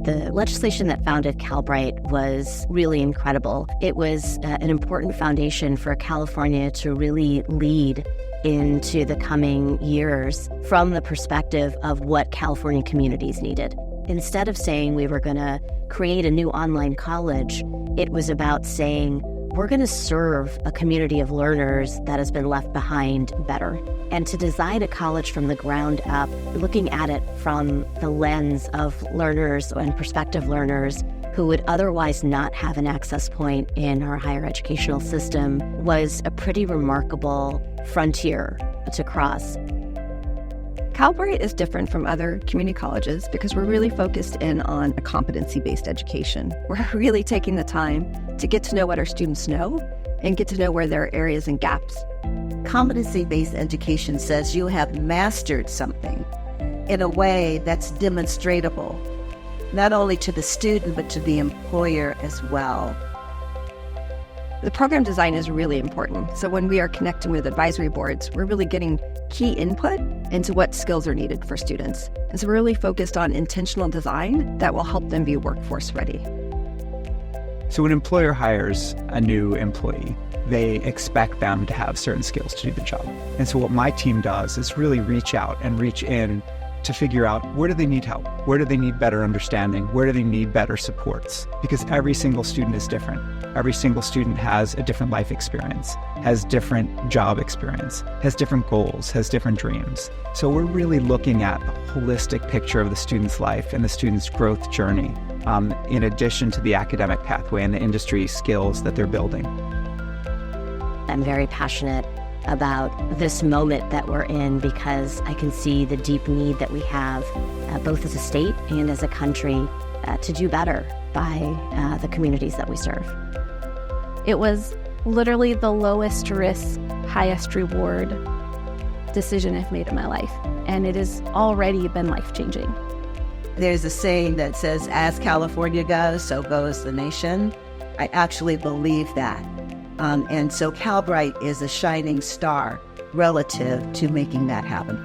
The legislation that founded Calbright was really incredible. It was an important foundation for California to really lead into the coming years from the perspective of what California communities needed. Instead of saying we were going to create a new online college, it was about saying we're going to serve a community of learners that has been left behind better. And to design a college from the ground up, looking at it from the lens of learners and prospective learners who would otherwise not have an access point in our higher educational system, was a pretty remarkable frontier to cross. Calbright is different from other community colleges because we're really focused in on a competency-based education. We're really taking the time to get to know what our students know and get to know where there are areas and gaps. Competency-based education says you have mastered something in a way that's demonstratable, not only to the student, but to the employer as well. The program design is really important. So when we are connecting with advisory boards, we're really getting key input into what skills are needed for students. And so we're really focused on intentional design that will help them be workforce ready. So an employer hires a new employee, they expect them to have certain skills to do the job. And so what my team does is really reach out and reach in to figure out where do they need help? Where do they need better understanding? Where do they need better supports? Because every single student is different. Every single student has a different life experience, has different job experience, has different goals, has different dreams. So we're really looking at a holistic picture of the student's life and the student's growth journey, in addition to the academic pathway and the industry skills that they're building. I'm very passionate about this moment that we're in because I can see the deep need that we have, both as a state and as a country, to do better by the communities that we serve. It was literally the lowest risk, highest reward decision I've made in my life, and it has already been life-changing. There's a saying that says, as California goes, so goes the nation. I actually believe that. And so Calbright is a shining star relative to making that happen.